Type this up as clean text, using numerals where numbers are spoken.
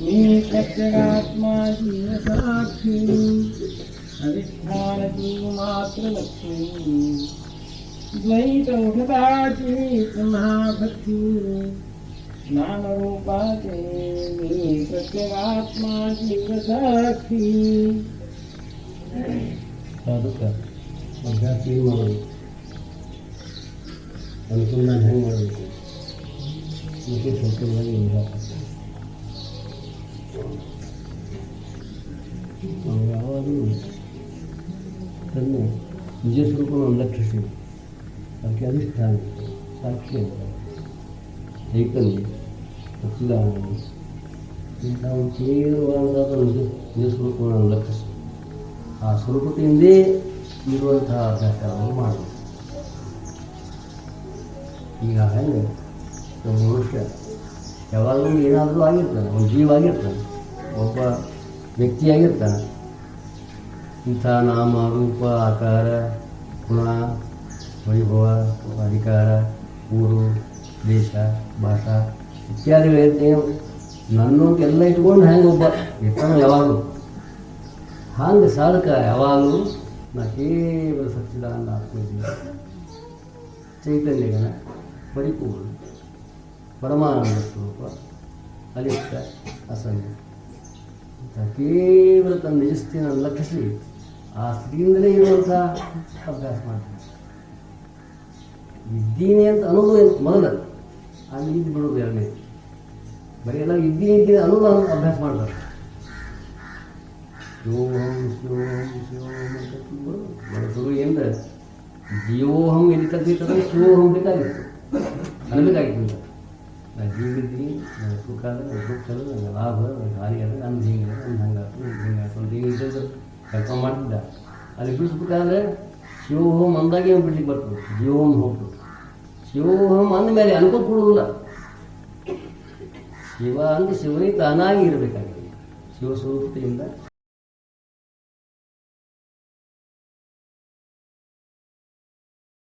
मी प्रत्यगात्मा जीव साक्षी अधिष्ठान जीव मात्र लक्ष्मी द्वैत उठताची महाभक्ती नाम रूपाचे मी प्रत्यगात्मा जीव साक्षी ಸಾಧಕ ಅಭ್ಯಾಸ ಏನು ಮಾಡಬೇಕು, ಅನುಸಂಧಾನ ಹೆಂಗೆ ಮಾಡಬೇಕು ಇದಕ್ಕೆ ಸಂಪೂರ್ಣವಾಗಿ ನಾವು ಯಾವಾಗಲೂ ತನ್ನ ನಿಜ ಸ್ವರೂಪವನ್ನು ಲಕ್ಷಿಸಿ ಅದಕ್ಕೆ ಅಧಿಷ್ಠಾನ ಸಾಕ್ಷಿ ಅಂತ ಚೈತನ್ಯ ಸಚ್ಚಿದಾನಂದ ಇಂಥ ಒಂದು ಕೇವಲವಾದ ನಿಜ ಸ್ವರೂಪವನ್ನು ಲಕ್ಷಿಸಿ ಆ ಸ್ವರೂಪತೆಯಿಂದೇ ಇರುವಂತಹ ಅಭ್ಯಾಸಗಳನ್ನು ಮಾಡಬೇಕು. ಈಗ ಹೆಂಗೆ ಒಬ್ಬ ಮನುಷ್ಯ ಯಾವಾಗಲೂ ಏನಾದರೂ ಆಗಿರ್ತಾನೆ, ಒಂದು ಜೀವ ಆಗಿರ್ತಾನೆ, ಒಬ್ಬ ವ್ಯಕ್ತಿಯಾಗಿರ್ತಾನೆ. ಇಂಥ ನಾಮ ರೂಪ ಆಕಾರ ಗುಣ ವೈಭವ ಅಧಿಕಾರ ಊರು ದೇಶ ಭಾಷಾ ಇತ್ಯಾದಿಗಳೇನು ನನ್ನೊಂದು ಎಲ್ಲ ಇಟ್ಕೊಂಡು ಹೆಂಗೆ ಒಬ್ಬ ಇರ್ತಾನೆ ಯಾವಾಗಲೂ ಹಾಗೆ ಸಾಧಕ ಯಾವಾಗಲೂ ನಾ ಕೇವಲ ಸಚ್ಚಿದಾನಂದ ಆತ್ಮಜ್ಞ ಚೈತನ್ಯಗಣ ಪರಿಪೂರ್ಣ ಪರಮಾನಂದ ಸ್ವರೂಪ ಅಲಿಪ್ತ ಅಸಂಗ ಅಂತ ಕೇವಲ ತನ್ನ ನಿಜಸ್ಥಿತಿಯನ್ನು ಲಕ್ಷಿಸಿ ಆ ಸ್ಥಿತಿಯಿಂದಲೇ ಇರುವಂಥ ಅಭ್ಯಾಸ ಮಾಡ್ತಾರೆ. ಇದ್ದೀನಿ ಅಂತ ಅನ್ನೋದು ಮೊದಲ, ಆಮೇಲೆ ಇದ್ದು ಬಿಡೋದು ಎರಡನೇ. ಬರೀ ಎಲ್ಲ ಇದ್ದೀನಿ ಅನ್ನೋದು ಅಭ್ಯಾಸ ಮಾಡ್ತಾರೆ. ಶಿವೋಹಂ ಶಿವೋಹಂ ಶಿವೋಹಂ ಅಂತ ಶುರು ಏನ್ರ ಜೀವೋಹಂ ಎಲ್ಲಿ ತೆಗ್ದಿರ್ತದೆ ಶಿವೋಹಂ ಬೇಕಾಗಿತ್ತು, ಅನ್ಬೇಕಾಗಿತ್ತು. ನಾನು ಜೀವಿದ್ದೀನಿ, ನನ್ನ ಸುಖ ಅದ, ನನ್ನ ದುಃಖ ಅದ, ನನ್ನ ಲಾಭ ಅದ, ನನ್ನ ಹಾನಿ ಅದ, ನನ್ನ ಹಿಂಗೆ ನನ್ನ ಹಂಗಾತು ಹಿಂಗಾತು ಅಂತ ಹಿಂಗೆ ಇದ್ದದ್ದು ಕಲ್ಪನೆ ಮಾಡ್ತಿದ್ದ. ಅಲ್ಲಿ ಬಿಡಿಸ್ಬೇಕಾದ್ರೆ ಶಿವೋಹಂ ಅಂದಾಗೆ ಬಿಡ್ಲಿಕ್ಕೆ ಬರ್ತದೆ. ಜೀವೋಹಂ ಹೋಗ್ತದೆ. ಶಿವೋಹಂ ಅಂದಮೇಲೆ ಅನ್ಕೋತ ಕೊಡುವುದಿಲ್ಲ. ಶಿವ ಅಂದರೆ ಶಿವನೇ ತಾನಾಗಿ ಇರಬೇಕಾಗಿದೆ. ಶಿವ ಸ್ವರೂಪತೆಯಿಂದ